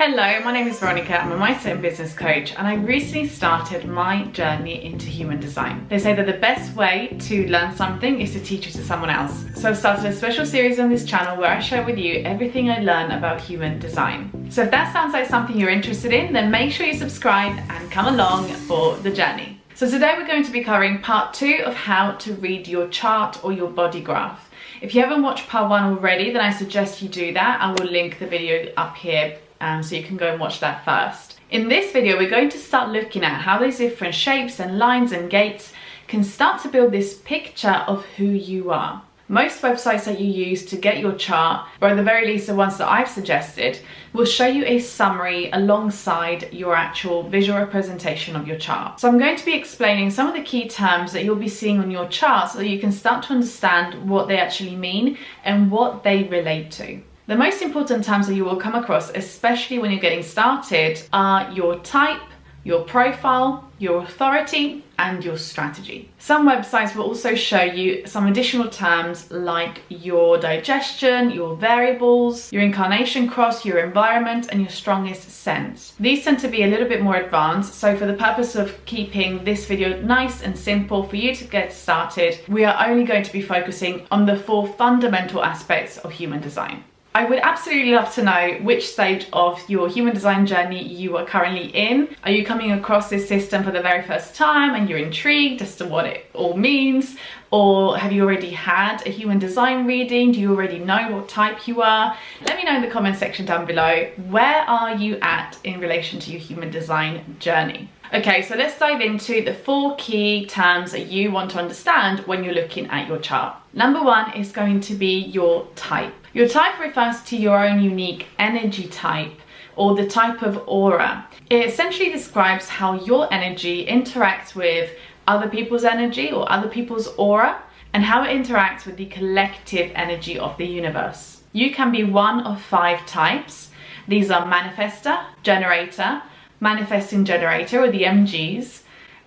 Hello, my name is Veronica. I'm a mindset and business coach, and I recently started my journey into human design. They say that the best way to learn something is to teach it to someone else. So I've started a special series on this channel where I share with you everything I learn about human design. So if that sounds like something you're interested in, then make sure you subscribe and come along for the journey. So today we're going to be covering part 2 of how to read your chart or your body graph. If you haven't watched part 1 already, then I suggest you do that. I will link the video up here so you can go and watch that first. In this video, we're going to start looking at how these different shapes and lines and gates can start to build this picture of who you are. Most websites that you use to get your chart, or at the very least the ones that I've suggested, will show you a summary alongside your actual visual representation of your chart. So I'm going to be explaining some of the key terms that you'll be seeing on your chart so that you can start to understand what they actually mean and what they relate to. The most important terms that you will come across, especially when you're getting started, are your type, your profile, your authority, and your strategy. Some websites will also show you some additional terms like your digestion, your variables, your incarnation cross, your environment, and your strongest sense. These tend to be a little bit more advanced, so for the purpose of keeping this video nice and simple for you to get started, we are only going to be focusing on the 4 fundamental aspects of human design. I would absolutely love to know which stage of your human design journey you are currently in. Are you coming across this system for the very first time and you're intrigued as to what it all means? Or have you already had a human design reading? Do you already know what type you are? Let me know in the comment section down below, where are you at in relation to your human design journey? Okay, so let's dive into the 4 key terms that you want to understand when you're looking at your chart. Number 1 is going to be your type. Your type refers to your own unique energy type or the type of aura. It essentially describes how your energy interacts with other people's energy or other people's aura and how it interacts with the collective energy of the universe. You can be one of 5 types. These are manifestor, generator, manifesting generator or the MGs,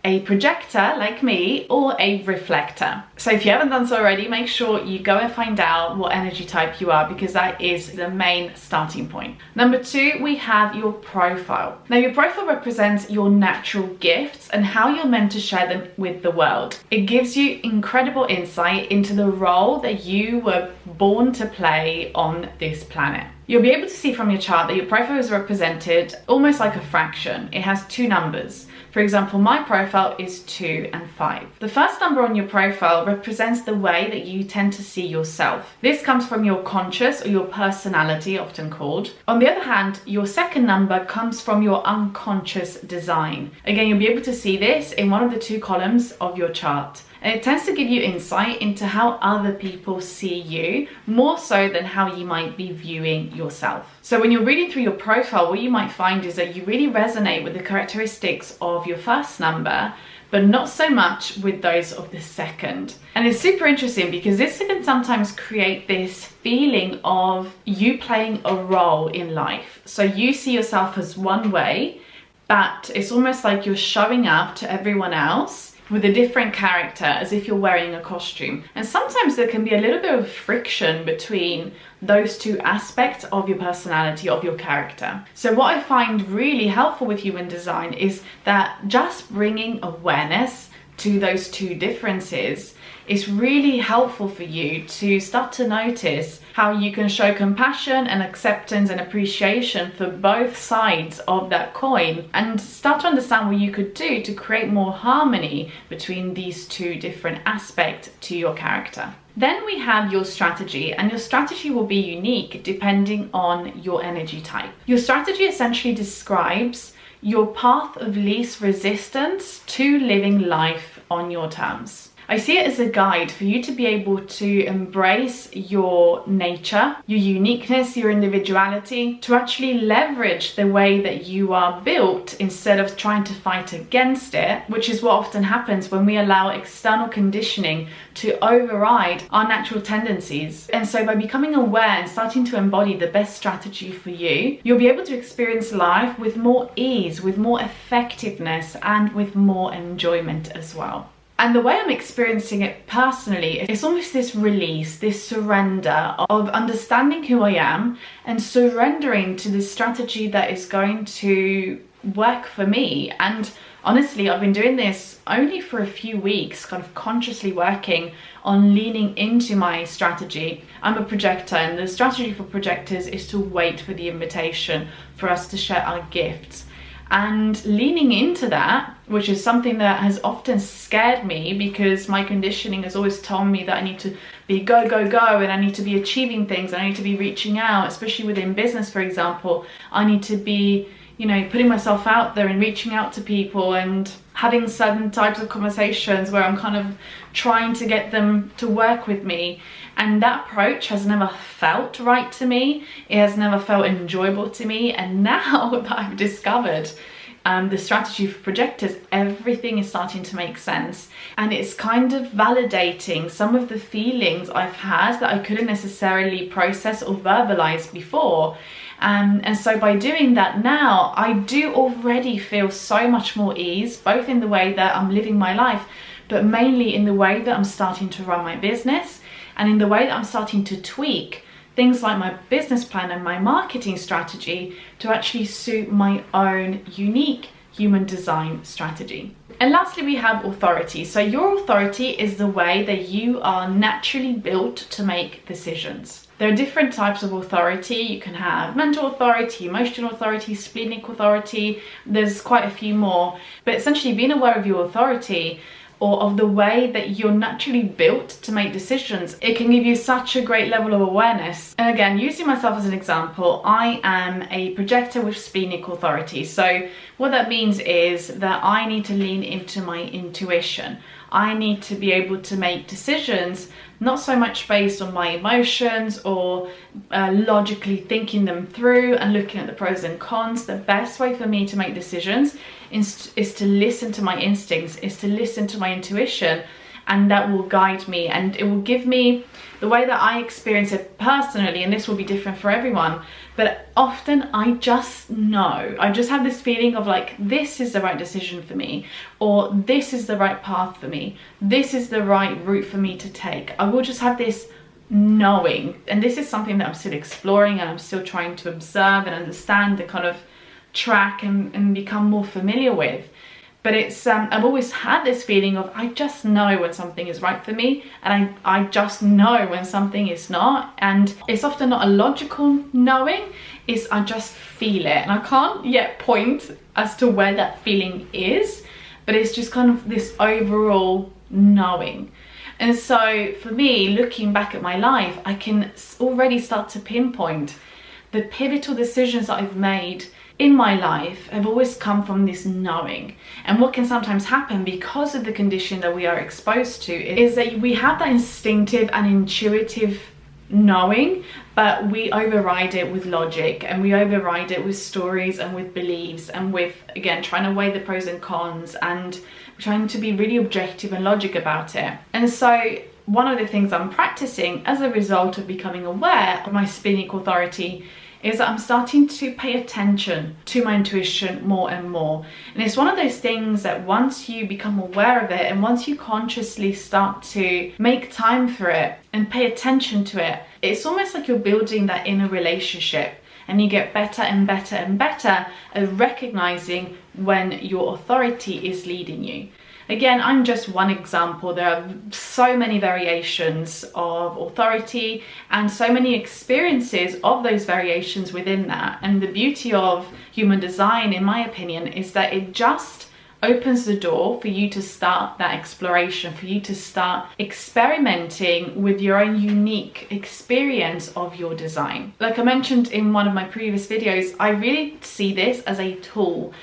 a projector like me, or a reflector. So if you haven't done so already, make sure you go and find out what energy type you are, because that is the main starting point. Number 2, we have your profile. Now your profile represents your natural gifts and how you're meant to share them with the world. It gives you incredible insight into the role that you were born to play on this planet. You'll be able to see from your chart that your profile is represented almost like a fraction. It has 2 numbers. For example, my profile is 2 and 5. The first number on your profile represents the way that you tend to see yourself. This comes from your conscious or your personality, often called. On the other hand, your second number comes from your unconscious design. Again, you'll be able to see this in one of the 2 columns of your chart. And it tends to give you insight into how other people see you, more so than how you might be viewing yourself. So when you're reading through your profile, what you might find is that you really resonate with the characteristics of your first number, but not so much with those of the second. And it's super interesting because this can sometimes create this feeling of you playing a role in life. So you see yourself as one way, but it's almost like you're showing up to everyone else with a different character, as if you're wearing a costume. And sometimes there can be a little bit of friction between those 2 aspects of your personality, of your character. So what I find really helpful with human design is that just bringing awareness to those 2 differences is really helpful for you to start to notice how you can show compassion and acceptance and appreciation for both sides of that coin, and start to understand what you could do to create more harmony between these 2 different aspects to your character. Then we have your strategy, and your strategy will be unique depending on your energy type. Your strategy essentially describes your path of least resistance to living life on your terms. I see it as a guide for you to be able to embrace your nature, your uniqueness, your individuality, to actually leverage the way that you are built instead of trying to fight against it, which is what often happens when we allow external conditioning to override our natural tendencies. And so by becoming aware and starting to embody the best strategy for you, you'll be able to experience life with more ease, with more effectiveness, and with more enjoyment as well. And the way I'm experiencing it personally, it's almost this release, this surrender of understanding who I am and surrendering to the strategy that is going to work for me. And honestly, I've been doing this only for a few weeks, kind of consciously working on leaning into my strategy. I'm a projector, and the strategy for projectors is to wait for the invitation for us to share our gifts. And leaning into that, which is something that has often scared me because my conditioning has always told me that I need to be go, go, go, and I need to be achieving things, I need to be reaching out, especially within business, for example. I need to be, you know, putting myself out there and reaching out to people and having certain types of conversations where I'm kind of trying to get them to work with me. And that approach has never felt right to me. It has never felt enjoyable to me. And now that I've discovered the strategy for projectors, everything is starting to make sense. And it's kind of validating some of the feelings I've had that I couldn't necessarily process or verbalize before. And so by doing that now, I do already feel so much more ease, both in the way that I'm living my life, but mainly in the way that I'm starting to run my business, and in the way that I'm starting to tweak things like my business plan and my marketing strategy to actually suit my own unique human design strategy. And lastly, we have authority. So your authority is the way that you are naturally built to make decisions. There are different types of authority. You can have mental authority, emotional authority, splenic authority. There's quite a few more. But essentially, being aware of your authority or of the way that you're naturally built to make decisions, it can give you such a great level of awareness. And again, using myself as an example, I am a projector with splenic authority. So what that means is that I need to lean into my intuition. I need to be able to make decisions not so much based on my emotions or logically thinking them through and looking at the pros and cons. The best way for me to make decisions is to listen to my instincts, is to listen to my intuition, and that will guide me, and it will give me the way that I experience it personally, and this will be different for everyone, but often I just know, I just have this feeling of like, this is the right decision for me, or this is the right path for me, this is the right route for me to take. I will just have this knowing, and this is something that I'm still exploring and I'm still trying to observe and understand and kind of track and become more familiar with. But it's I've always had this feeling of I just know when something is right for me, and I just know when something is not. And it's often not a logical knowing, it's I just feel it, and I can't yet point as to where that feeling is, but it's just kind of this overall knowing. And so for me, looking back at my life, I can already start to pinpoint the pivotal decisions that I've made in my life have always come from this knowing. And what can sometimes happen because of the condition that we are exposed to is that we have that instinctive and intuitive knowing, but we override it with logic, and we override it with stories and with beliefs, and with, again, trying to weigh the pros and cons and trying to be really objective and logic about it. And so one of the things I'm practicing as a result of becoming aware of my splenic authority is that I'm starting to pay attention to my intuition more and more. And it's one of those things that once you become aware of it, and once you consciously start to make time for it and pay attention to it, it's almost like you're building that inner relationship, and you get better and better and better at recognizing when your authority is leading you. Again, I'm just one example. There are so many variations of authority and so many experiences of those variations within that. And the beauty of human design, in my opinion, is that it just opens the door for you to start that exploration, for you to start experimenting with your own unique experience of your design. Like I mentioned in one of my previous videos, I really see this as a tool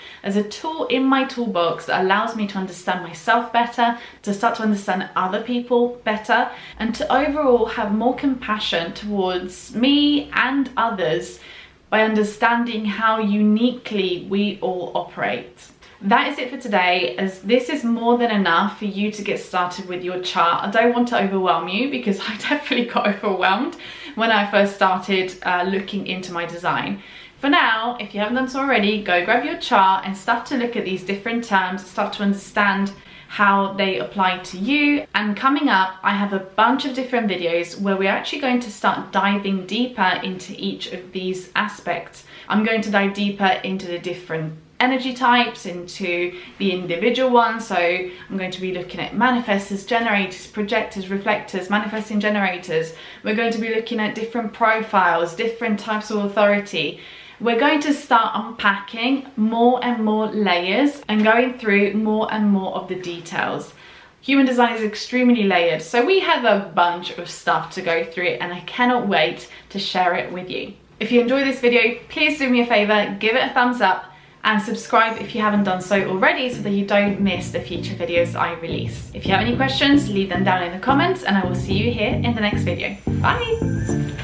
in my toolbox that allows me to understand myself better, to start to understand other people better, and to overall have more compassion towards me and others by understanding how uniquely we all operate. That is it for today, as this is more than enough for you to get started with your chart. I don't want to overwhelm you, because I definitely got overwhelmed when I first started looking into my design. For now, if you haven't done so already, go grab your chart and start to look at these different terms, start to understand how they apply to you. And coming up, I have a bunch of different videos where we're actually going to start diving deeper into each of these aspects. I'm going to dive deeper into the different energy types, into the individual ones. So I'm going to be looking at manifestors, generators, projectors, reflectors, manifesting generators. We're going to be looking at different profiles, different types of authority. We're going to start unpacking more and more layers and going through more and more of the details. Human design is extremely layered, so we have a bunch of stuff to go through, and I cannot wait to share it with you. If you enjoy this video, please do me a favor, give it a thumbs up and subscribe if you haven't done so already, so that you don't miss the future videos I release. If you have any questions, leave them down in the comments, and I will see you here in the next video. Bye!